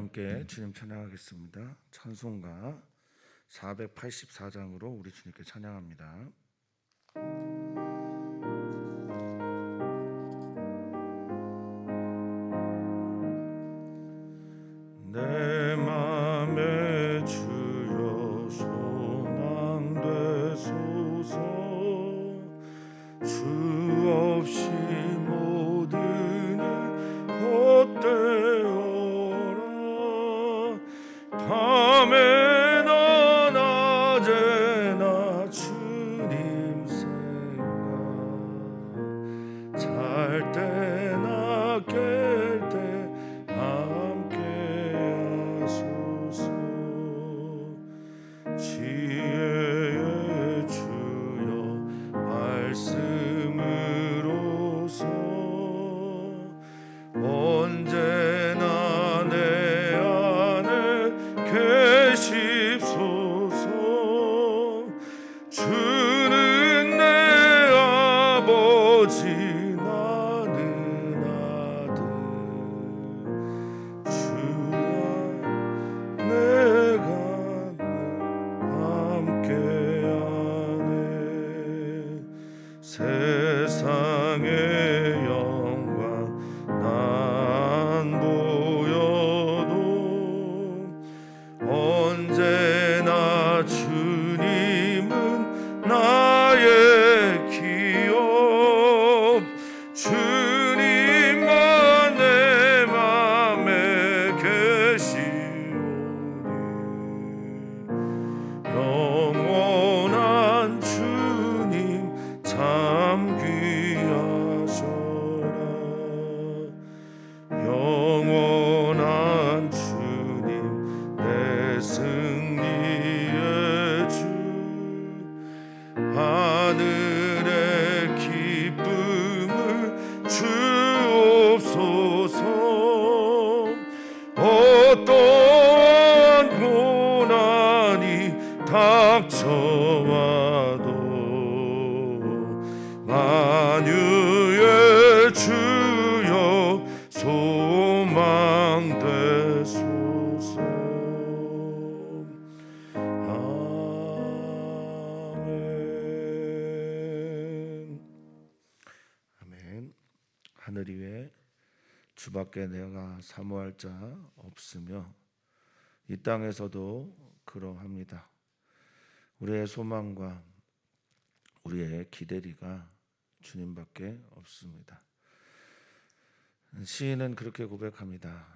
함께 주님 찬양하겠습니다. 찬송가 484장으로 우리 주님께 찬양합니다. 내 맘에 주여 소망되소서. 주 없이 모든 일 헛되어라. 밤에나 낮에나 주님 생각, 잘 때나 깰 때 함께 하소서. 지혜의 주여 말씀으로서 언제나 내 안에 계십소서. 주는 내 아버지 나는 아들, 주와 내가 함께하네. 세상의 영광 난 보여도 언제나 주님은 나의 기업. 주님만 내 맘에 계시오니 영원한 주님 참 귀하셔라. 영원한 주님 내 승리의 주, 하늘의 기쁨을 주옵소서. 어떠한 고난이 닥쳐와도 만유의 주여 소망되소서. 아멘. 아멘. 하늘 위에 주밖에 내가 사모할 자 없으며 이 땅에서도 그러합니다. 우리의 소망과 우리의 기대리가 주님밖에 없습니다. 시인은 그렇게 고백합니다.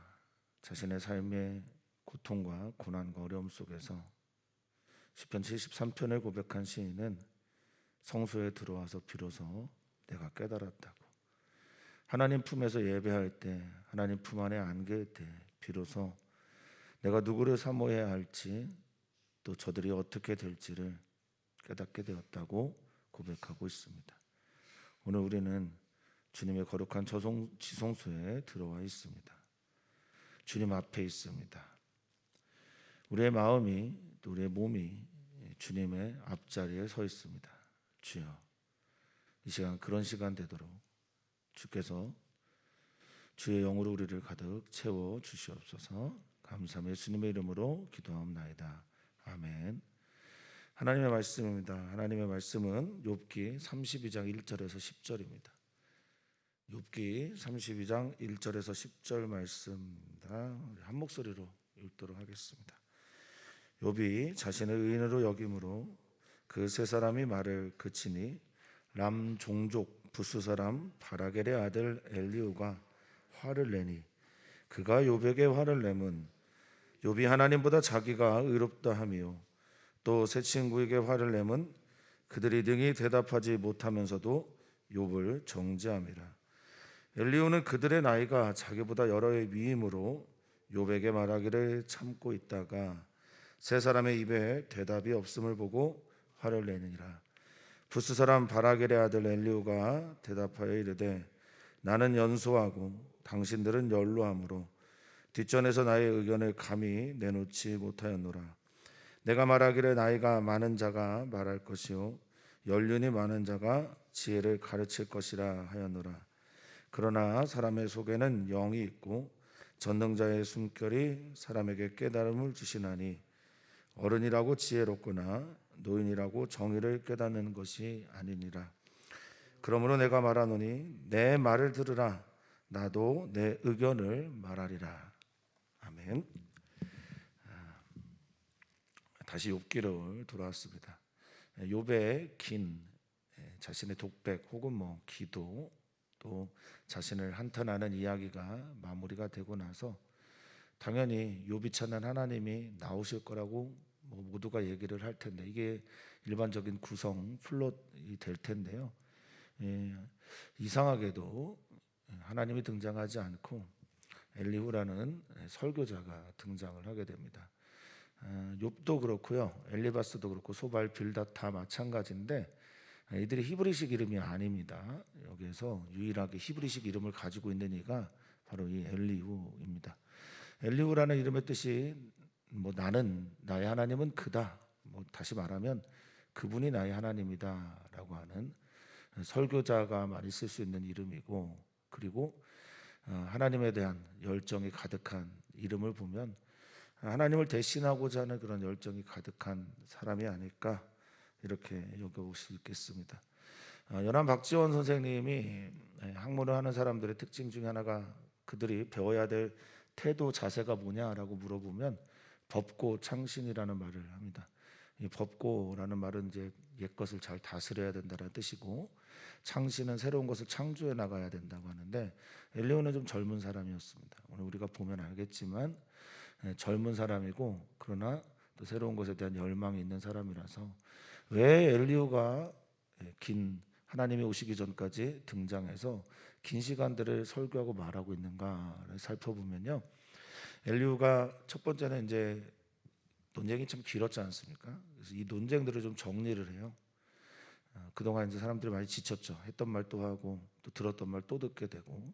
자신의 삶의 고통과 고난과 어려움 속에서 시편 73편을 고백한 시인은 성소에 들어와서 비로소 내가 깨달았다고, 하나님 품에서 예배할 때, 하나님 품 안에 안길 때 비로소 내가 누구를 사모해야 할지, 또 저들이 어떻게 될지를 깨닫게 되었다고 고백하고 있습니다. 오늘 우리는 주님의 거룩한 지성소에 들어와 있습니다. 주님 앞에 있습니다. 우리의 마음이 또 우리의 몸이 주님의 앞자리에 서 있습니다. 주여, 이 시간 그런 시간 되도록 주께서 주의 영으로 우리를 가득 채워 주시옵소서. 감사하며 예수님의 이름으로 기도하옵나이다. 아멘. 하나님의 말씀입니다. 하나님의 말씀은 욥기 32장 1절에서 10절입니다. 욥기 32장 1절에서 10절 말씀입니다. 한 목소리로 읽도록 하겠습니다. 욥이 자신을 의인으로 여김으로 그 세 사람이 말을 그치니 람 종족 부스 사람 바라겔의 아들 엘리후가 화를 내니 그가 욥에게 화를 내면 욥이 하나님보다 자기가 의롭다 하며 또 세 친구에게 화를 내면 그들이 능히 대답하지 못하면서도 욥을 정죄함이라. 엘리후는 그들의 나이가 자기보다 여러 해 위임으로 욥에게 말하기를 참고 있다가 세 사람의 입에 대답이 없음을 보고 화를 내니라. 부스 사람 바라겔의 아들 엘리후가 대답하여 이르되 나는 연소하고 당신들은 연로하므로 뒷전에서 나의 의견을 감히 내놓지 못하였노라. 내가 말하기를 나이가 많은 자가 말할 것이요 연륜이 많은 자가 지혜를 가르칠 것이라 하였노라. 그러나 사람의 속에는 영이 있고 전능자의 숨결이 사람에게 깨달음을 주시나니 어른이라고 지혜롭거나 노인이라고 정의를 깨닫는 것이 아니니라. 그러므로 내가 말하노니 내 말을 들으라. 나도 내 의견을 말하리라. 아멘. 다시 욥기로 돌아왔습니다. 욥의 긴 자신의 독백 혹은 기도, 또 자신을 한탄하는 이야기가 마무리가 되고 나서 당연히 욥이 찾는 하나님이 나오실 거라고 모두가 얘기를 할 텐데, 이게 일반적인 구성 플롯이 될 텐데요. 이상하게도 하나님이 등장하지 않고 엘리후라는 설교자가 등장을 하게 됩니다. 욥도 그렇고요, 엘리바스도 그렇고 소발 빌닷 다 마찬가지인데 이들이 히브리식 이름이 아닙니다. 여기에서 유일하게 히브리식 이름을 가지고 있는 이가 바로 이 엘리후입니다. 엘리후라는 이름의 뜻이 나의 하나님은 그다, 다시 말하면 그분이 나의 하나님이다라고 하는 설교자가 많이 쓸 수 있는 이름이고, 그리고 하나님에 대한 열정이 가득한 이름을 보면 하나님을 대신하고자 하는 그런 열정이 가득한 사람이 아닐까, 이렇게 여겨볼 수 있겠습니다. 연암 박지원 선생님이 학문을 하는 사람들의 특징 중에 하나가 그들이 배워야 될 태도 자세가 뭐냐라고 물어보면 법고 창신이라는 말을 합니다. 이 법고라는 말은 이제 옛 것을 잘 다스려야 된다는 뜻이고, 창신은 새로운 것을 창조해 나가야 된다고 하는데, 엘리후는 좀 젊은 사람이었습니다. 오늘 우리가 보면 알겠지만 젊은 사람이고, 그러나 또 새로운 것에 대한 열망이 있는 사람이라서 왜 엘리후가 긴 하나님이 오시기 전까지 등장해서 긴 시간들을 설교하고 말하고 있는가를 살펴보면요, 엘리후가 첫 번째는 이제 논쟁이 참 길었지 않습니까? 그래서 이 논쟁들을 좀 정리를 해요. 그동안 이제 사람들이 많이 지쳤죠. 했던 말 또 하고 또 들었던 말 또 듣게 되고,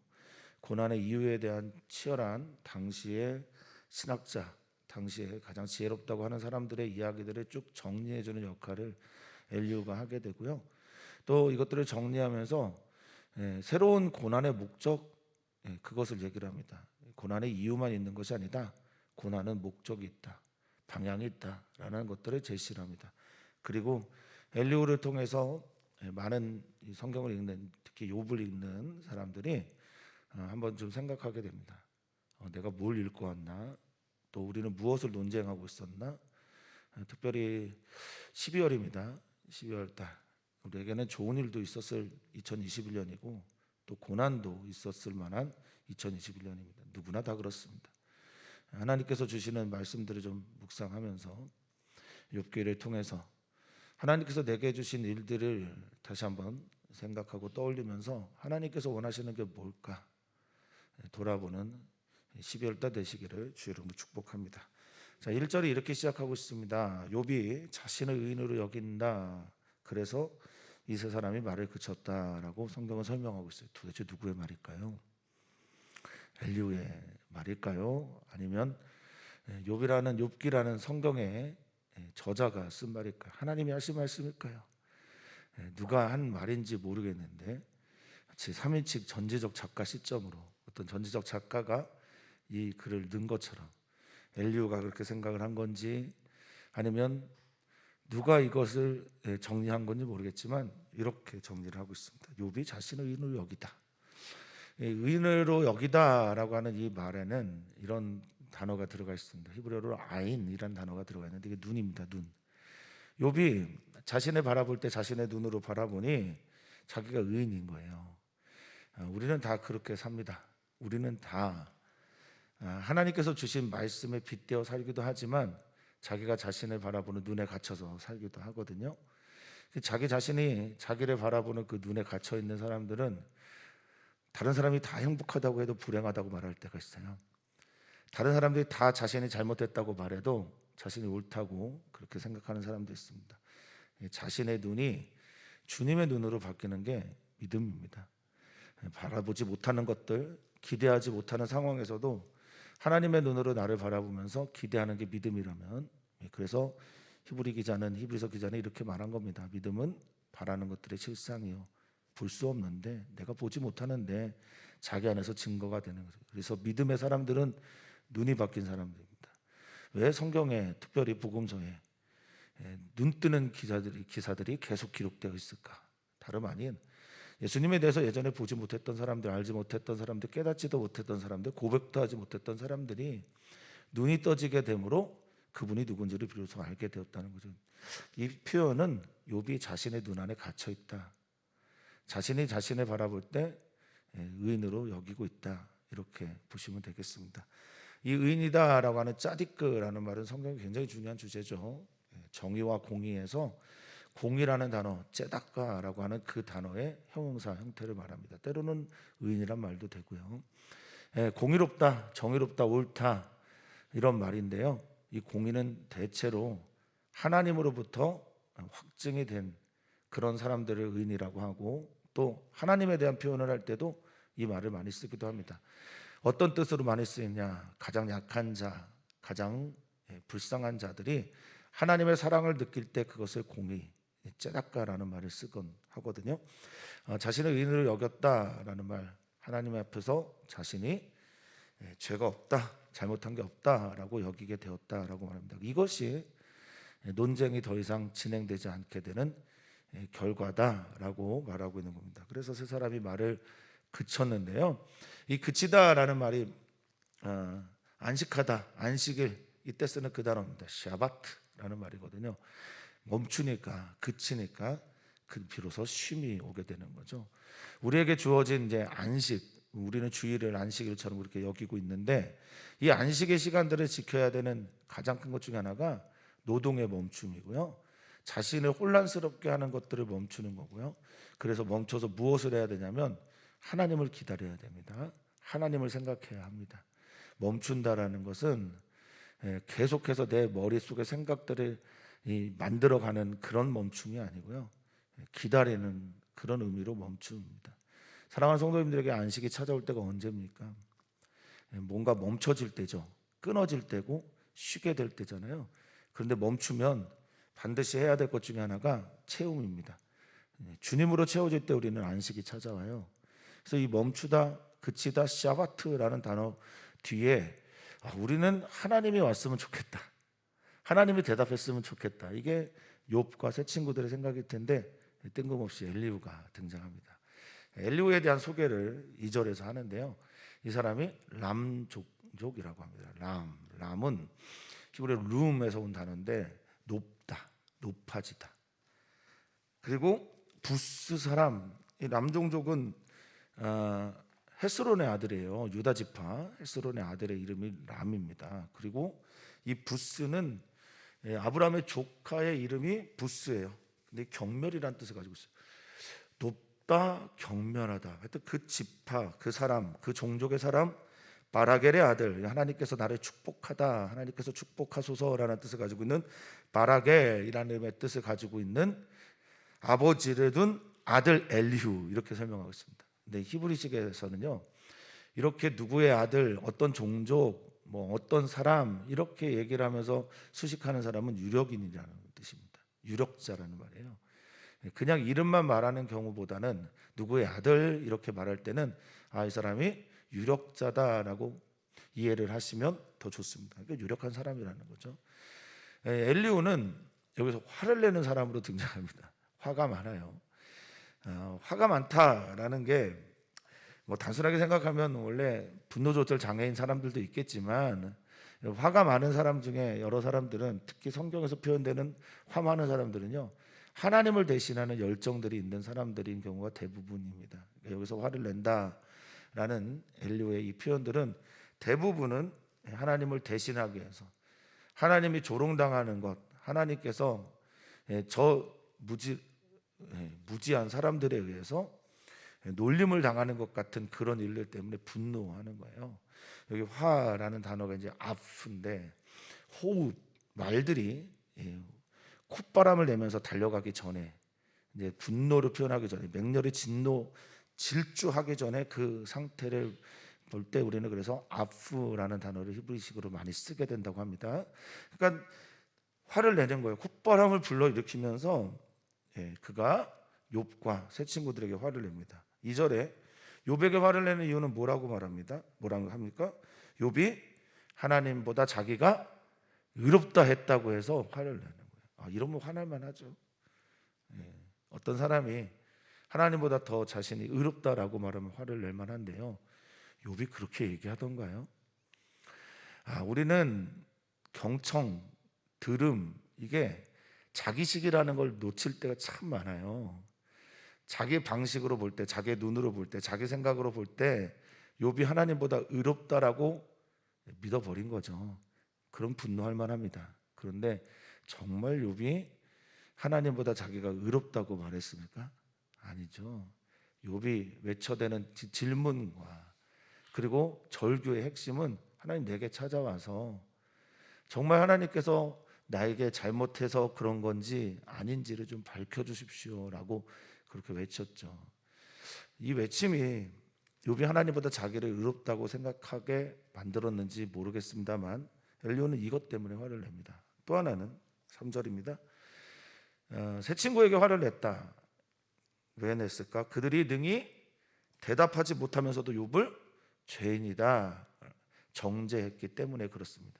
고난의 이유에 대한 치열한 당시의 신학자, 당시에 가장 지혜롭다고 하는 사람들의 이야기들을 쭉 정리해주는 역할을 엘리후가 하게 되고요. 또 이것들을 정리하면서 새로운 고난의 목적, 그것을 얘기를 합니다. 고난의 이유만 있는 것이 아니다. 고난은 목적이 있다, 방향이 있다라는 것들을 제시를 합니다. 그리고 엘리후를 통해서 많은 성경을 읽는, 특히 욥을 읽는 사람들이 한번 좀 생각하게 됩니다. 내가 뭘 읽고 왔나? 또 우리는 무엇을 논쟁하고 있었나? 특별히 12월입니다. 12월 달, 우리에게는 좋은 일도 있었을 2021년이고 또 고난도 있었을 만한 2021년입니다. 누구나 다 그렇습니다. 하나님께서 주시는 말씀들을 좀 묵상하면서 욥기를 통해서 하나님께서 내게 주신 일들을 다시 한번 생각하고 떠올리면서 하나님께서 원하시는 게 뭘까 돌아보는 12월 달 되시기를 주의 이름으로 축복합니다. 자, 1절이 이렇게 시작하고 있습니다. 욥이 자신을 의인으로 여긴다, 그래서 이 세 사람이 말을 그쳤다라고 성경은 설명하고 있어요. 도대체 누구의 말일까요? 엘리후의 말일까요? 아니면 욥기라는 성경의 저자가 쓴 말일까요? 하나님이 하신 말씀일까요? 누가 한 말인지 모르겠는데 마치 3인칭 전지적 작가 시점으로 어떤 전지적 작가가 이 글을 넣은 것처럼 엘리후가 그렇게 생각을 한 건지, 아니면 누가 이것을 정리한 건지 모르겠지만 이렇게 정리를 하고 있습니다. 욥이 자신을 의인으로 여기다. 의인으로 여기다라고 하는 이 말에는 이런 단어가 들어가 있습니다. 히브리어로 아인이라는 단어가 들어가 있는데 이게 눈입니다. 눈. 욥이 자신을 바라볼 때 자신의 눈으로 바라보니 자기가 의인인 거예요. 우리는 다 그렇게 삽니다. 우리는 다 하나님께서 주신 말씀에 빗대어 살기도 하지만 자기가 자신을 바라보는 눈에 갇혀서 살기도 하거든요. 자기 자신이 자기를 바라보는 그 눈에 갇혀 있는 사람들은 다른 사람이 다 행복하다고 해도 불행하다고 말할 때가 있어요. 다른 사람들이 다 자신이 잘못했다고 말해도 자신이 옳다고 그렇게 생각하는 사람도 있습니다. 자신의 눈이 주님의 눈으로 바뀌는 게 믿음입니다. 바라보지 못하는 것들, 기대하지 못하는 상황에서도 하나님의 눈으로 나를 바라보면서 기대하는 게 믿음이라면, 그래서 히브리서 기자는 이렇게 말한 겁니다. 믿음은 바라는 것들의 실상이요, 볼 수 없는데 내가 보지 못하는데 자기 안에서 증거가 되는 거죠. 그래서 믿음의 사람들은 눈이 바뀐 사람들입니다. 왜 성경에 특별히 복음서에 눈 뜨는 기사들이 계속 기록되어 있을까? 다름 아닌 예수님에 대해서 예전에 보지 못했던 사람들, 알지 못했던 사람들, 깨닫지도 못했던 사람들, 고백도 하지 못했던 사람들이 눈이 떠지게 되므로 그분이 누군지를 비로소 알게 되었다는 거죠. 이 표현은 욥이 자신의 눈 안에 갇혀 있다, 자신이 자신을 바라볼 때 의인으로 여기고 있다, 이렇게 보시면 되겠습니다. 이 의인이다라고 하는 짜디크라는 말은 성경에 굉장히 중요한 주제죠. 정의와 공의에서 공이라는 단어, 째다까라고 하는 그 단어의 형용사 형태를 말합니다. 때로는 의인이란 말도 되고요. 공의롭다, 정의롭다, 옳다, 이런 말인데요. 이 공의는 대체로 하나님으로부터 확증이 된 그런 사람들을 의인이라고 하고, 또 하나님에 대한 표현을 할 때도 이 말을 많이 쓰기도 합니다. 어떤 뜻으로 많이 쓰이냐? 가장 약한 자, 가장 불쌍한 자들이 하나님의 사랑을 느낄 때 그것을 공의, 째다까라는 말을 쓰곤 하거든요. 자신을 의인으로 여겼다라는 말, 하나님 앞에서 자신이 죄가 없다, 잘못한 게 없다라고 여기게 되었다라고 말합니다. 이것이 논쟁이 더 이상 진행되지 않게 되는 결과다라고 말하고 있는 겁니다. 그래서 세 사람이 말을 그쳤는데요. 이 그치다라는 말이 안식하다, 안식일, 이때 쓰는 그 단어입니다. 샤바트라는 말이거든요. 멈추니까, 그치니까 그 비로소 쉼이 오게 되는 거죠. 우리에게 주어진 이제 안식, 우리는 주일을 안식일처럼 그렇게 여기고 있는데, 이 안식의 시간들을 지켜야 되는 가장 큰 것 중에 하나가 노동의 멈춤이고요, 자신을 혼란스럽게 하는 것들을 멈추는 거고요. 그래서 멈춰서 무엇을 해야 되냐면 하나님을 기다려야 됩니다. 하나님을 생각해야 합니다. 멈춘다라는 것은 계속해서 내 머릿속의 생각들을 만들어가는 그런 멈춤이 아니고요, 기다리는 그런 의미로 멈춤입니다. 사랑하는 성도님들에게 안식이 찾아올 때가 언제입니까? 뭔가 멈춰질 때죠. 끊어질 때고 쉬게 될 때잖아요. 그런데 멈추면 반드시 해야 될 것 중에 하나가 채움입니다. 주님으로 채워질 때 우리는 안식이 찾아와요. 그래서 이 멈추다, 그치다, 샤바트라는 단어 뒤에 우리는 하나님이 왔으면 좋겠다, 하나님이 대답했으면 좋겠다, 이게 욥과 세 친구들의 생각일 텐데 뜬금없이 엘리후가 등장합니다. 엘리후에 대한 소개를 2절에서 하는데요. 이 사람이 람족이라고 합니다. 람은 히브리어 룸에서 온 단어인데 높다, 높아지다. 그리고 부스 사람, 이 람종족은 헤스론의 아들이에요. 유다 지파 헤스론의 아들의 이름이 람입니다. 그리고 이 부스는 아브라함의 조카의 이름이 부스예요. 근데 경멸이라는 뜻을 가지고 있어요. 높다, 경멸하다. 하여튼 그 지파, 그 사람, 그 종족의 사람, 바라겔의 아들, 하나님께서 나를 축복하다, 하나님께서 축복하소서라는 뜻을 가지고 있는 바라겔이라는 이름의 뜻을 가지고 있는 아버지를 둔 아들 엘리후, 이렇게 설명하고 있습니다. 근데 히브리식에서는요, 이렇게 누구의 아들, 어떤 종족, 뭐 어떤 사람, 이렇게 얘기를 하면서 수식하는 사람은 유력인이라는 뜻입니다. 유력자라는 말이에요. 그냥 이름만 말하는 경우보다는 누구의 아들 이렇게 말할 때는 이 사람이 유력자다라고 이해를 하시면 더 좋습니다. 그러니까 유력한 사람이라는 거죠. 엘리후는 여기서 화를 내는 사람으로 등장합니다. 화가 많아요. 화가 많다라는 게 뭐 단순하게 생각하면 원래 분노 조절 장애인 사람들도 있겠지만, 화가 많은 사람 중에 여러 사람들은, 특히 성경에서 표현되는 화 많은 사람들은요, 하나님을 대신하는 열정들이 있는 사람들인 경우가 대부분입니다. 여기서 화를 낸다라는 엘리후의 이 표현들은 대부분은 하나님을 대신하기 위해서, 하나님이 조롱당하는 것, 하나님께서 저 무지한 사람들에 의해서 놀림을 당하는 것 같은 그런 일들 때문에 분노하는 거예요. 여기 화라는 단어가 이제 아프인데, 호흡, 말들이 콧바람을 내면서 달려가기 전에, 이제 분노를 표현하기 전에, 맹렬히 질주하기 전에 그 상태를 볼 때 우리는 그래서 아프라는 단어를 히브리식으로 많이 쓰게 된다고 합니다. 그러니까 화를 내는 거예요. 콧바람을 불러일으키면서 그가 욥과 세 친구들에게 화를 냅니다. 2절에 욥에게 화를 내는 이유는 뭐라고 말합니다? 뭐라고 합니까? 욥이 하나님보다 자기가 의롭다 했다고 해서 화를 내는 거예요. 이러면 화날 만하죠. 어떤 사람이 하나님보다 더 자신이 의롭다라고 말하면 화를 낼 만한데요, 욥이 그렇게 얘기하던가요? 우리는 경청, 들음, 이게 자기식이라는 걸 놓칠 때가 참 많아요. 자기 방식으로 볼 때, 자기 눈으로 볼 때, 자기 생각으로 볼 때 욥이 하나님보다 의롭다라고 믿어버린 거죠. 그럼 분노할 만합니다. 그런데 정말 욥이 하나님보다 자기가 의롭다고 말했습니까? 아니죠. 욥이 외쳐대는 질문과 그리고 절규의 핵심은 하나님 내게 찾아와서 정말 하나님께서 나에게 잘못해서 그런 건지 아닌지를 좀 밝혀주십시오라고 그렇게 외쳤죠. 이 외침이 욥이 하나님보다 자기를 의롭다고 생각하게 만들었는지 모르겠습니다만 엘리후는 이것 때문에 화를 냅니다. 또 하나는 3절입니다. 새 친구에게 화를 냈다. 왜 냈을까? 그들이 능히 대답하지 못하면서도 욥을 죄인이다 정죄했기 때문에 그렇습니다.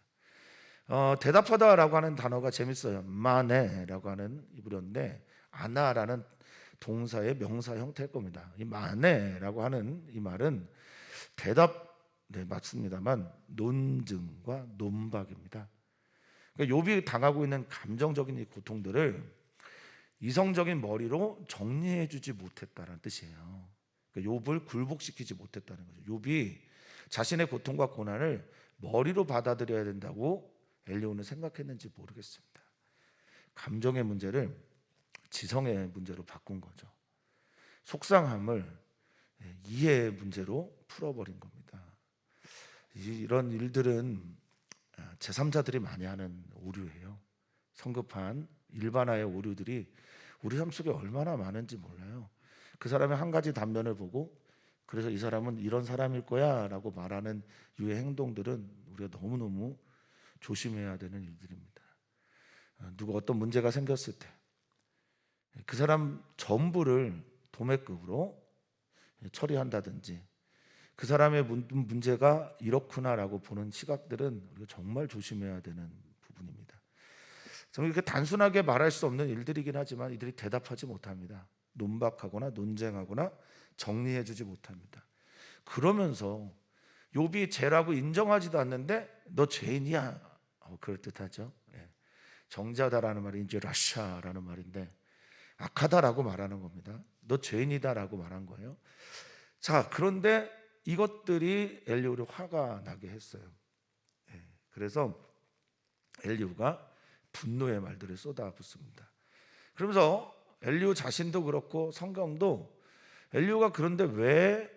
대답하다라고 하는 단어가 재밌어요. 마네라고 하는 이브리어인데 아나라는 동사의 명사 형태일 겁니다. 이 마네라고 하는 이 말은 대답, 맞습니다만 논증과 논박입니다. 그러니까 욥이 당하고 있는 감정적인 이 고통들을 이성적인 머리로 정리해주지 못했다는 뜻이에요. 그러니까 욥을 굴복시키지 못했다는 거죠. 욥이 자신의 고통과 고난을 머리로 받아들여야 된다고 엘리후는 생각했는지 모르겠습니다. 감정의 문제를 지성의 문제로 바꾼 거죠. 속상함을 이해의 문제로 풀어버린 겁니다. 이런 일들은 제3자들이 많이 하는 오류예요. 성급한 일반화의 오류들이 우리 삶 속에 얼마나 많은지 몰라요. 그 사람의 한 가지 단면을 보고 그래서 이 사람은 이런 사람일 거야 라고 말하는 유의 행동들은 우리가 너무너무 조심해야 되는 일들입니다. 누가 어떤 문제가 생겼을 때 그 사람 전부를 도매급으로 처리한다든지 그 사람의 문제가 이렇구나라고 보는 시각들은 우리가 정말 조심해야 되는 부분입니다. 저는 이렇게 단순하게 말할 수 없는 일들이긴 하지만 이들이 대답하지 못합니다. 논박하거나 논쟁하거나 정리해주지 못합니다. 그러면서 욥이 죄라고 인정하지도 않는데 너 죄인이야 그럴듯하죠. 정죄하다라는 말이 이제 라샤라는 말인데 악하다라고 말하는 겁니다. 너 죄인이다라고 말한 거예요. 자, 그런데 이것들이 엘리후를 화가 나게 했어요. 그래서 엘리후가 분노의 말들을 쏟아붓습니다. 그러면서 엘리후 자신도 그렇고 성경도 엘리후가 그런데 왜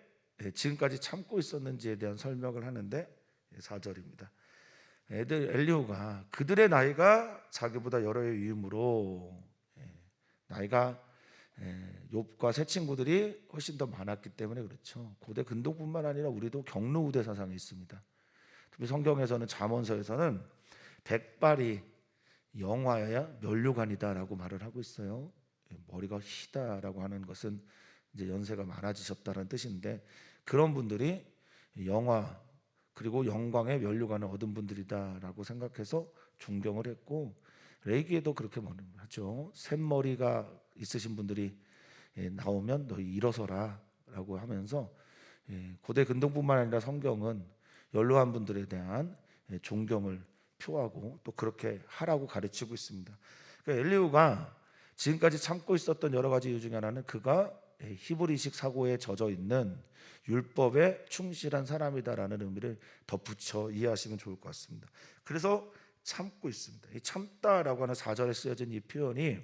지금까지 참고 있었는지에 대한 설명을 하는데 4절입니다. 엘리후가 그들의 나이가 자기보다 여러 해 위임으로 나이가 욥과 새 친구들이 훨씬 더 많았기 때문에 그렇죠. 고대 근동뿐만 아니라 우리도 경로우대 사상이 있습니다. 특히 성경에서는 잠언서에서는 백발이 영화야 면류관이다라고 말을 하고 있어요. 머리가 희다라고 하는 것은 이제 연세가 많아지셨다는 뜻인데 그런 분들이 영화 그리고 영광의 면류관을 얻은 분들이다라고 생각해서 존경을 했고 레이기에도 그렇게 하죠. 샘머리가 있으신 분들이 나오면 너희 일어서라 라고 하면서 고대 근동뿐만 아니라 성경은 연로한 분들에 대한 존경을 표하고 또 그렇게 하라고 가르치고 있습니다. 그러니까 엘리후가 지금까지 참고 있었던 여러 가지 이유 중에 하나는 그가 히브리식 사고에 젖어 있는 율법에 충실한 사람이다라는 의미를 덧붙여 이해하시면 좋을 것 같습니다. 그래서 참고 있습니다. 이 참다라고 하는 4절에 쓰여진 이 표현이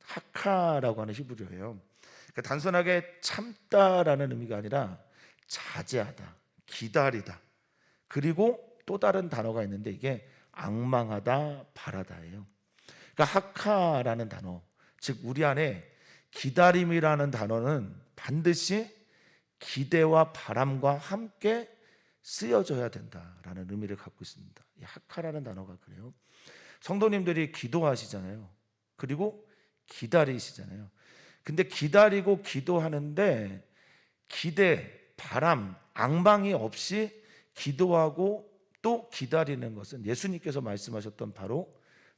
하카라고 하는 히브리어예요. 그러니까 단순하게 참다라는 의미가 아니라 자제하다, 기다리다. 그리고 또 다른 단어가 있는데 이게 앙망하다, 바라다예요. 그러니까 하카라는 단어, 즉 우리 안에 기다림이라는 단어는 반드시 기대와 바람과 함께 쓰여져야 된다라는 의미를 갖고 있습니다. 이 하카라는 단어가 그래요. 성도님들이 기도하시잖아요. 그리고 기다리시잖아요. 근데 기다리고 기도하는데 기대, 바람, 앙망이 없이 기도하고 또 기다리는 것은 예수님께서 말씀하셨던 바로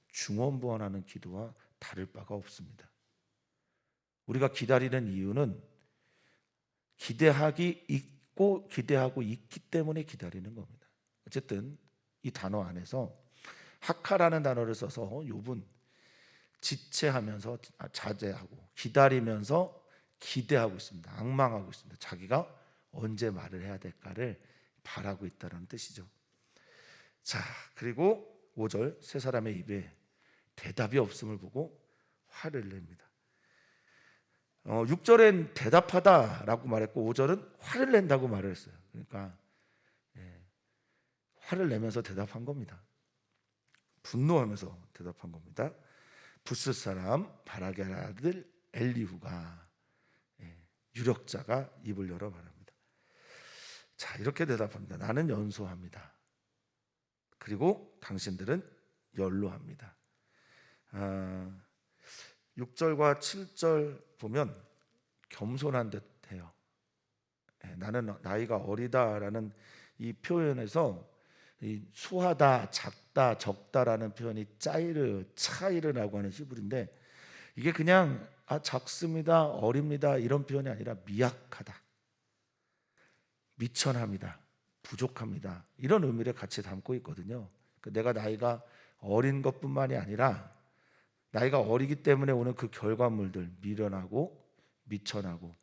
중언부언하는 기도와 다를 바가 없습니다. 우리가 기다리는 이유는 기대하고 있기 때문에 기다리는 겁니다. 어쨌든 이 단어 안에서 하카라는 단어를 써서 욥은 지체하면서 자제하고 기다리면서 기대하고 있습니다. 앙망하고 있습니다. 자기가 언제 말을 해야 될까를 바라고 있다는 뜻이죠. 자, 그리고 5절 세 사람의 입에 대답이 없음을 보고 화를 냅니다. 6절엔 대답하다라고 말했고 5절은 화를 낸다고 말을 했어요. 그러니까 화를 내면서 대답한 겁니다. 분노하면서 대답한 겁니다. 부스 사람 바라겔 아들 엘리후가, 유력자가 입을 열어 말합니다. 자, 이렇게 대답합니다. 나는 연소합니다. 그리고 당신들은 연로합니다. 6절과 7절 보면 겸손한 듯해요. 나는 나이가 어리다라는 이 표현에서 이 수하다, 작다, 적다라는 표현이 차이르라고 하는 히브리인데, 이게 그냥 작습니다, 어립니다 이런 표현이 아니라 미약하다, 미천합니다, 부족합니다 이런 의미를 같이 담고 있거든요. 내가 나이가 어린 것뿐만이 아니라 나이가 어리기 때문에 오는 그 결과물들, 미련하고 미천하고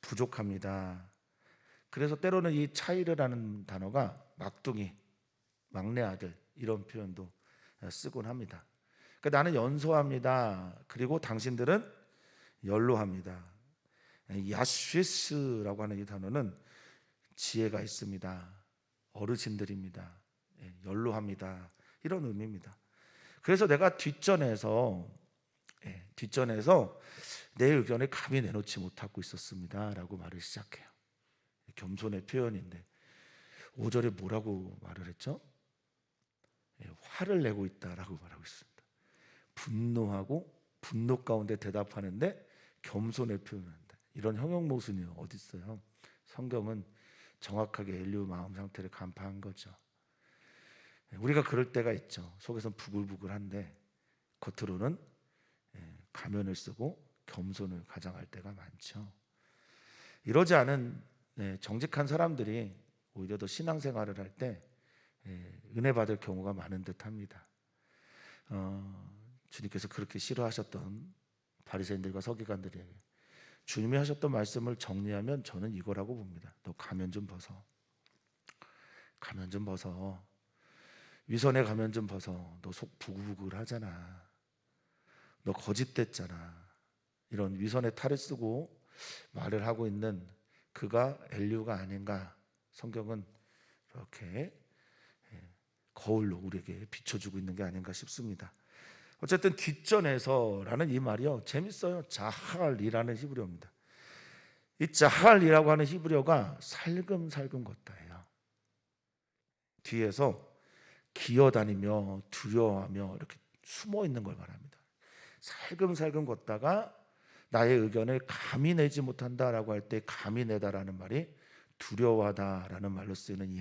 부족합니다. 그래서 때로는 이 차이르라는 단어가 막둥이, 막내 아들 이런 표현도 쓰곤 합니다. 그러니까 나는 연소합니다. 그리고 당신들은 연로합니다. 야슈스라고 하는 이 단어는 지혜가 있습니다, 어르신들입니다, 연로합니다 이런 의미입니다. 그래서 내가 뒷전에서 내 의견을 감히 내놓지 못하고 있었습니다 라고 말을 시작해요. 겸손의 표현인데 5절에 뭐라고 말을 했죠? 화를 내고 있다라고 말하고 있습니다. 분노하고 분노 가운데 대답하는데 겸손의 표현한다. 이런 형용 모순이 어디 있어요? 성경은 정확하게 엘리후 마음 상태를 간파한 거죠. 우리가 그럴 때가 있죠. 속에선 부글부글한데 겉으로는 가면을 쓰고 겸손을 가장할 때가 많죠. 이러지 않은 정직한 사람들이 오히려 더 신앙생활을 할 때 은혜 받을 경우가 많은 듯합니다. 주님께서 그렇게 싫어하셨던 바리새인들과 서기관들에게 주님이 하셨던 말씀을 정리하면 저는 이거라고 봅니다. 너 가면 좀 벗어. 가면 좀 벗어. 위선의 가면 좀 벗어. 너 속 부글부글 하잖아. 너 거짓됐잖아. 이런 위선의 탈을 쓰고 말을 하고 있는 그가 엘리후가 아닌가. 성경은 이렇게 거울로 우리에게 비춰주고 있는 게 아닌가 싶습니다. 어쨌든 뒷전에서라는 이 말이요, 재밌어요. 자할이라는 히브리어입니다. 이 자할이라고 하는 히브리어가 살금살금 걷다예요. 뒤에서 기어다니며 두려워하며 이렇게 숨어 있는 걸 말합니다. 살금살금 걷다가 나의 의견을 감히 내지 못한다라고 할 때 감히 내다라는 말이 두려워하다라는 말로 쓰이는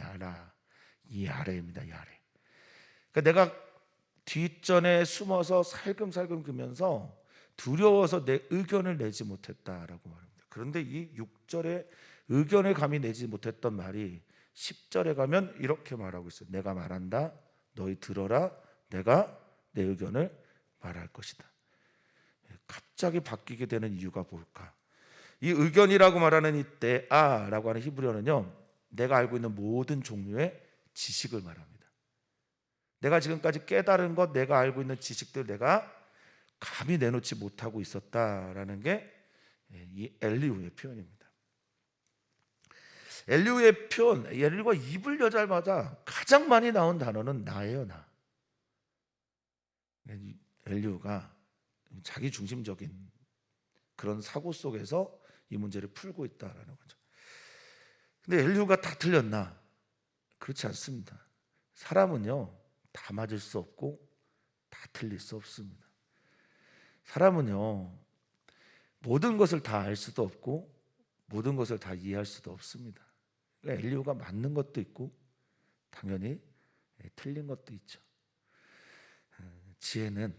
이아래입니다. 이아래. 그러니까 내가 뒷전에 숨어서 살금살금 걷으면서 두려워서 내 의견을 내지 못했다라고 말합니다. 그런데 이 6절에 의견을 감히 내지 못했던 말이 10절에 가면 이렇게 말하고 있어요. 내가 말한다, 너희 들어라, 내가 내 의견을 말할 것이다. 갑자기 바뀌게 되는 이유가 뭘까? 이 의견이라고 말하는 이 데아라고 하는 히브리어는요, 내가 알고 있는 모든 종류의 지식을 말합니다. 내가 지금까지 깨달은 것, 내가 알고 있는 지식들 내가 감히 내놓지 못하고 있었다라는 게 이 엘리후의 표현입니다. 엘리후의 표현, 엘리후가 입을 여자마자 가장 많이 나온 단어는 나예요, 나. 엘리후가 자기 중심적인 그런 사고 속에서 이 문제를 풀고 있다라는 거죠. 근데 엘리후가 다 틀렸나? 그렇지 않습니다. 사람은요, 다 맞을 수 없고 다 틀릴 수 없습니다. 사람은요, 모든 것을 다 알 수도 없고 모든 것을 다 이해할 수도 없습니다. 그러니까 엘리후가 맞는 것도 있고 당연히 틀린 것도 있죠. 지혜는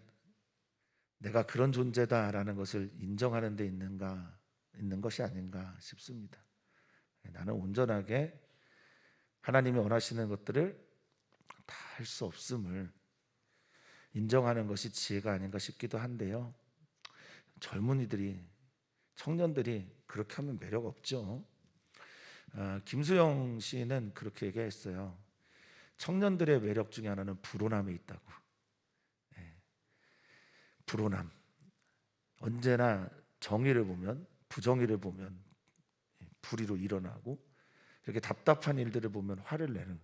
내가 그런 존재다라는 것을 인정하는 데 있는 것이 아닌가 싶습니다. 나는 온전하게 하나님이 원하시는 것들을 다 할 수 없음을 인정하는 것이 지혜가 아닌가 싶기도 한데요. 젊은이들이, 청년들이 그렇게 하면 매력 없죠. 김수영 씨는 그렇게 얘기했어요. 청년들의 매력 중에 하나는 불온함에 있다고. 불온함. 언제나 정의를 보면, 부정의를 보면 불의로 일어나고, 이렇게 답답한 일들을 보면 화를 내는,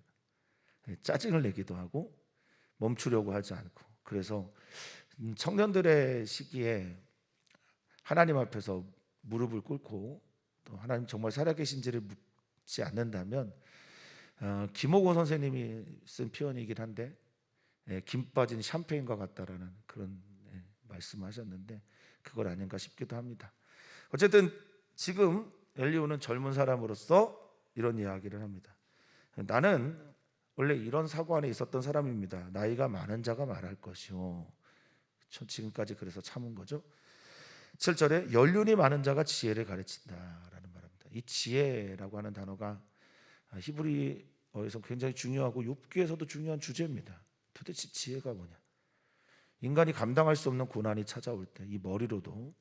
짜증을 내기도 하고 멈추려고 하지 않고. 그래서 청년들의 시기에 하나님 앞에서 무릎을 꿇고 또 하나님 정말 살아계신지를 묻지 않는다면, 김옥원 선생님이 쓴 표현이긴 한데 김 빠진 샴페인과 같다라는 그런 말씀하셨는데 그걸 아닌가 싶기도 합니다. 어쨌든 지금 엘리후는 젊은 사람으로서 이런 이야기를 합니다. 나는 원래 이런 사고 안에 있었던 사람입니다. 나이가 많은 자가 말할 것이요. 지금까지 그래서 참은 거죠. 7절에 연륜이 많은 자가 지혜를 가르친다라는 말입니다. 이 지혜라고 하는 단어가 히브리어에서 굉장히 중요하고 욥기에서도 중요한 주제입니다. 도대체 지혜가 뭐냐? 인간이 감당할 수 없는 고난이 찾아올 때 이 머리로도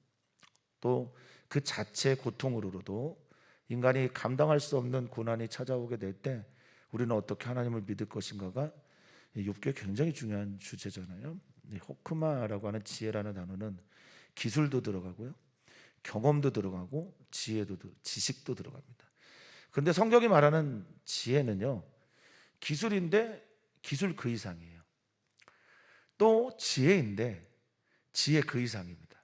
또 그 자체의 고통으로도 인간이 감당할 수 없는 고난이 찾아오게 될 때 우리는 어떻게 하나님을 믿을 것인가가 욥기에 굉장히 중요한 주제잖아요. 호크마라고 하는 지혜라는 단어는 기술도 들어가고요, 경험도 들어가고 지식도 들어갑니다. 그런데 성경이 말하는 지혜는요, 기술인데 기술 그 이상이에요. 또 지혜인데 지혜 그 이상입니다.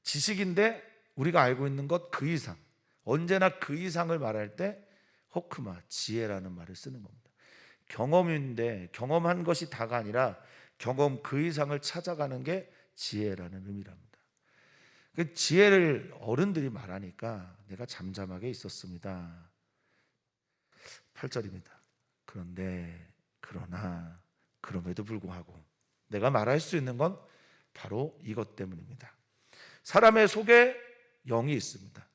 지식인데 우리가 알고 있는 것 그 이상, 언제나 그 이상을 말할 때 호크마, 지혜라는 말을 쓰는 겁니다. 경험인데 경험한 것이 다가 아니라 경험 그 이상을 찾아가는 게 지혜라는 의미랍니다. 그 지혜를 어른들이 말하니까 내가 잠잠하게 있었습니다. 8절입니다. 그러나 그럼에도 불구하고 내가 말할 수 있는 건 바로 이것 때문입니다. 사람의 속에 영이 있습니다.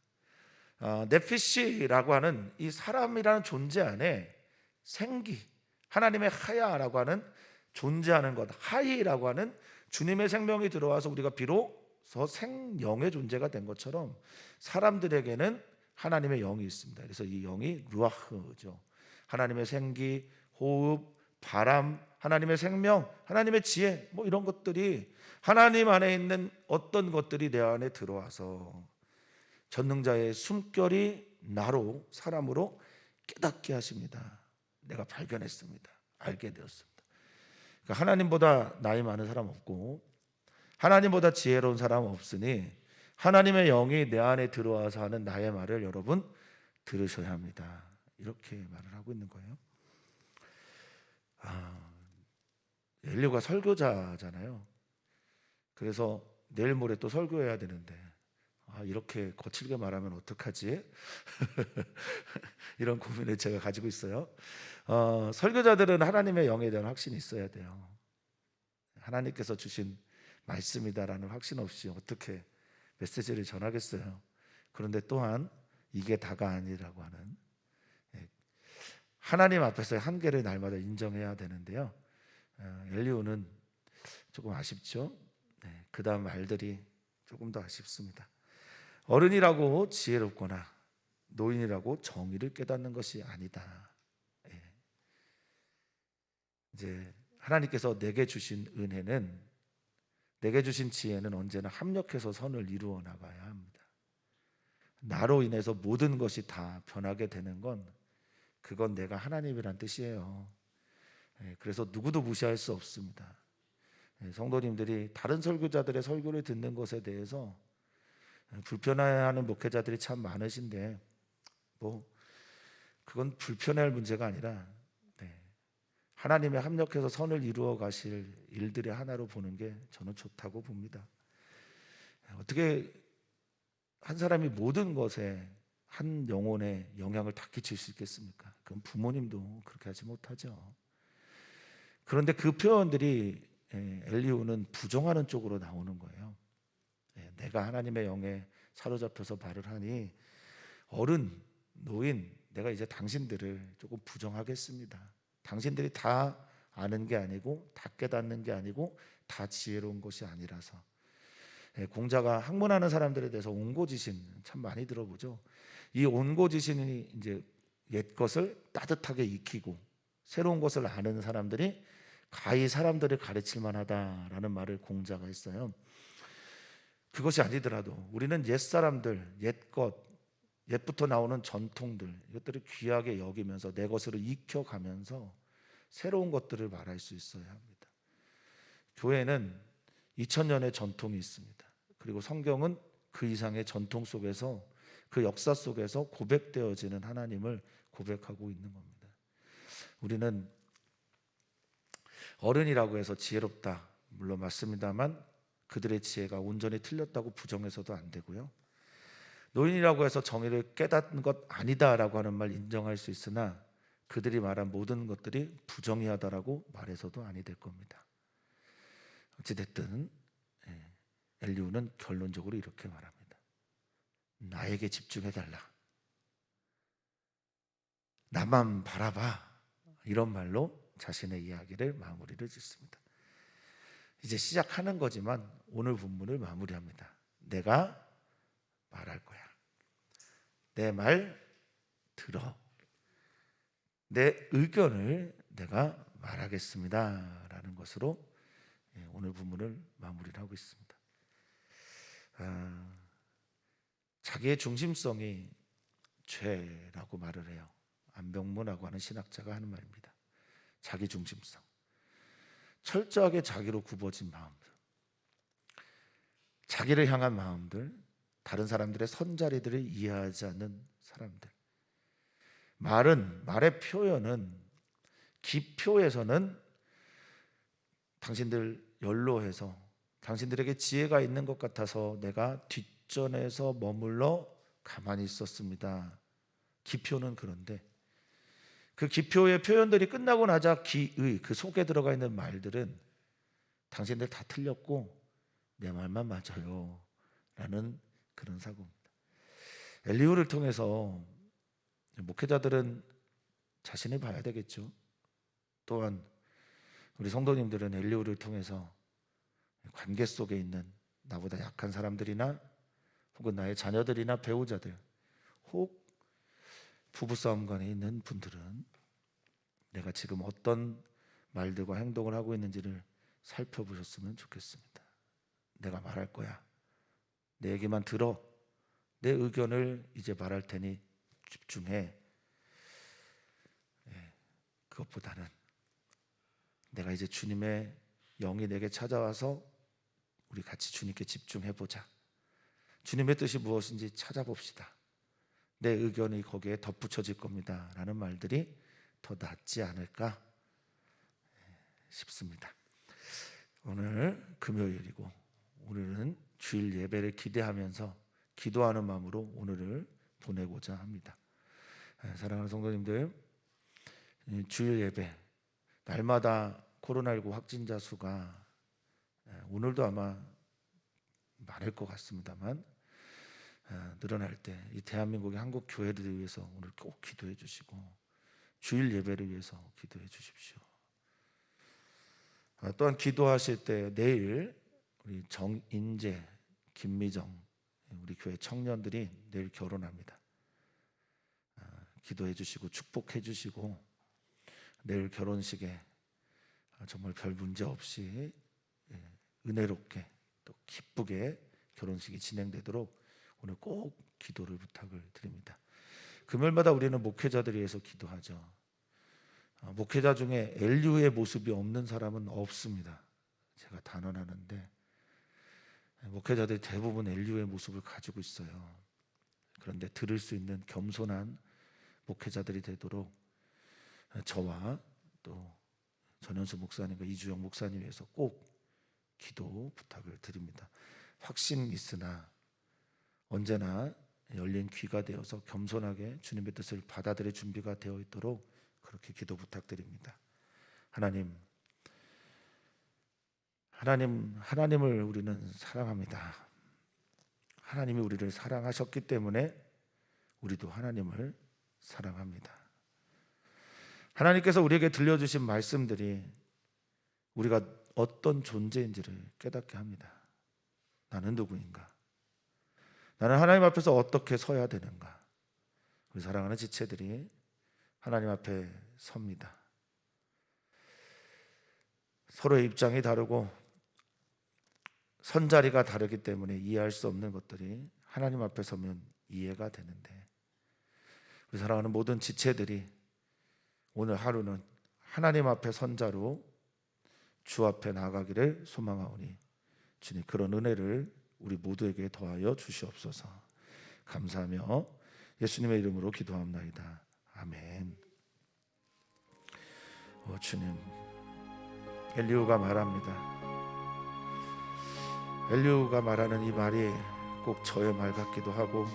네피시라고 하는 이 사람이라는 존재 안에 생기, 하나님의 하야라고 하는 존재하는 것, 하이라고 하는 주님의 생명이 들어와서 우리가 비로소 생영의 존재가 된 것처럼 사람들에게는 하나님의 영이 있습니다. 그래서 이 영이 루아흐죠. 하나님의 생기, 호흡, 바람, 하나님의 생명, 하나님의 지혜, 뭐 이런 것들이 하나님 안에 있는 어떤 것들이 내 안에 들어와서 전능자의 숨결이 나로, 사람으로 깨닫게 하십니다. 내가 발견했습니다. 알게 되었습니다. 그러니까 하나님보다 나이 많은 사람 없고 하나님보다 지혜로운 사람 없으니 하나님의 영이 내 안에 들어와서 하는 나의 말을 여러분 들으셔야 합니다. 이렇게 말을 하고 있는 거예요. 엘리후가 설교자잖아요. 그래서 내일 모레 또 설교해야 되는데 이렇게 거칠게 말하면 어떡하지? 이런 고민을 제가 가지고 있어요. 설교자들은 하나님의 영에 대한 확신이 있어야 돼요. 하나님께서 주신 말씀이다라는 확신 없이 어떻게 메시지를 전하겠어요? 그런데 또한 이게 다가 아니라고 하는, 하나님 앞에서의 한계를 날마다 인정해야 되는데요. 엘리후는 조금 아쉽죠. 그 다음 말들이 조금 더 아쉽습니다. 어른이라고 지혜롭거나 노인이라고 정의를 깨닫는 것이 아니다. 이제 하나님께서 내게 주신 은혜는, 내게 주신 지혜는 언제나 합력해서 선을 이루어 나가야 합니다. 나로 인해서 모든 것이 다 변하게 되는 건 그건 내가 하나님이란 뜻이에요. 그래서 누구도 무시할 수 없습니다. 성도님들이 다른 설교자들의 설교를 듣는 것에 대해서 불편해하는 목회자들이 참 많으신데 그건 불편해할 문제가 아니라 하나님의 합력해서 선을 이루어 가실 일들의 하나로 보는 게 저는 좋다고 봅니다. 어떻게 한 사람이 모든 것에 한 영혼에 영향을 다 끼칠 수 있겠습니까? 그럼 부모님도 그렇게 하지 못하죠. 그런데 그 표현들이 엘리후는 부정하는 쪽으로 나오는 거예요. 내가 하나님의 영에 사로잡혀서 말을 하니 어른, 노인, 내가 이제 당신들을 조금 부정하겠습니다. 당신들이 다 아는 게 아니고 다 깨닫는 게 아니고 다 지혜로운 것이 아니라서. 공자가 학문하는 사람들에 대해서 온고지신 참 많이 들어보죠. 이 온고지신이 이제 옛 것을 따뜻하게 익히고 새로운 것을 아는 사람들이 가히 사람들을 가르칠 만하다라는 말을 공자가 했어요. 그것이 아니더라도 우리는 옛 사람들, 옛 것, 옛부터 나오는 전통들 이것들을 귀하게 여기면서 내 것으로 익혀가면서 새로운 것들을 말할 수 있어야 합니다. 교회는 2000년의 전통이 있습니다. 그리고 성경은 그 이상의 전통 속에서 그 역사 속에서 고백되어지는 하나님을 고백하고 있는 겁니다. 우리는 어른이라고 해서 지혜롭다 물론 맞습니다만 그들의 지혜가 온전히 틀렸다고 부정해서도 안 되고요. 노인이라고 해서 정의를 깨닫는 것 아니다라고 하는 말 인정할 수 있으나 그들이 말한 모든 것들이 부정의하다라고 말해서도 아니 될 겁니다. 어찌됐든 엘리후는 결론적으로 이렇게 말합니다. 나에게 집중해달라. 나만 바라봐. 이런 말로 자신의 이야기를 마무리를 짓습니다. 이제 시작하는 거지만 오늘 본문을 마무리합니다. 내가 말할 거야. 내 말 들어. 내 의견을 내가 말하겠습니다. 라는 것으로 오늘 본문을 마무리를 하고 있습니다. 자기의 중심성이 죄라고 말을 해요. 안병문이라고 하는 신학자가 하는 말입니다. 자기 중심성. 철저하게 자기로 굽어진 마음들. 자기를 향한 마음들. 다른 사람들의 선자리들을 이해하지 않는 사람들. 말의 표현은 기표에서는 당신들 연로해서 당신들에게 지혜가 있는 것 같아서 내가 뒷전에서 머물러 가만히 있었습니다. 기표는 그런데 그 기표의 표현들이 끝나고 나자 기의 그 속에 들어가 있는 말들은 당신들 다 틀렸고 내 말만 맞아요 라는 그런 사고입니다. 엘리후를 통해서 목회자들은 자신을 봐야 되겠죠. 또한 우리 성도님들은 엘리후를 통해서 관계 속에 있는 나보다 약한 사람들이나 혹은 나의 자녀들이나 배우자들 혹 부부싸움 간에 있는 분들은 내가 지금 어떤 말들과 행동을 하고 있는지를 살펴보셨으면 좋겠습니다. 내가 말할 거야. 내 얘기만 들어. 내 의견을 이제 말할 테니 집중해. 그것보다는 내가 이제 주님의 영이 내게 찾아와서 우리 같이 주님께 집중해보자. 주님의 뜻이 무엇인지 찾아봅시다. 내 의견이 거기에 덧붙여질 겁니다 라는 말들이 더 낫지 않을까 싶습니다. 오늘 금요일이고 오늘은 주일 예배를 기대하면서 기도하는 마음으로 오늘을 보내고자 합니다. 사랑하는 성도님들, 주일 예배 날마다 코로나19 확진자 수가 오늘도 아마 많을 것 같습니다만 늘어날 때 이 대한민국의 한국 교회들을 위해서 오늘 꼭 기도해 주시고 주일 예배를 위해서 기도해 주십시오. 또한 기도하실 때 내일 우리 정인재, 김미정 우리 교회 청년들이 내일 결혼합니다. 기도해 주시고 축복해 주시고 내일 결혼식에 정말 별 문제 없이 은혜롭게 또 기쁘게 결혼식이 진행되도록 오늘 꼭 기도를 부탁을 드립니다. 금요일마다 우리는 목회자들을 위해서 기도하죠. 목회자 중에 엘리후의 모습이 없는 사람은 없습니다. 제가 단언하는데 목회자들이 대부분 엘리후의 모습을 가지고 있어요. 그런데 들을 수 있는 겸손한 목회자들이 되도록 저와 또 전현수 목사님과 이주영 목사님 위해서 꼭 기도 부탁을 드립니다. 확신 있으나 언제나 열린 귀가 되어서 겸손하게 주님의 뜻을 받아들일 준비가 되어 있도록 그렇게 기도 부탁드립니다. 하나님을 우리는 사랑합니다. 하나님이 우리를 사랑하셨기 때문에 우리도 하나님을 사랑합니다. 하나님께서 우리에게 들려주신 말씀들이 우리가 어떤 존재인지를 깨닫게 합니다. 나는 누구인가? 나는 하나님 앞에서 어떻게 서야 되는가? 우리 사랑하는 지체들이 하나님 앞에 섭니다. 서로의 입장이 다르고 선자리가 다르기 때문에 이해할 수 없는 것들이 하나님 앞에 서면 이해가 되는데, 우리 사랑하는 모든 지체들이 오늘 하루는 하나님 앞에 선자로 주 앞에 나아가기를 소망하오니 주님 그런 은혜를 우리 모두에게 더하여 주시옵소서. 감사하며 예수님의 이름으로 기도합나이다. 아멘. 주님, 엘리후가 말합니다. 엘리후가 말하는 이 말이 꼭 저의 말 같기도 하고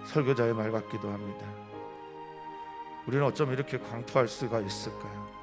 설교자의 말 같기도 합니다. 우리는 어쩜 이렇게 광포할 수가 있을까요?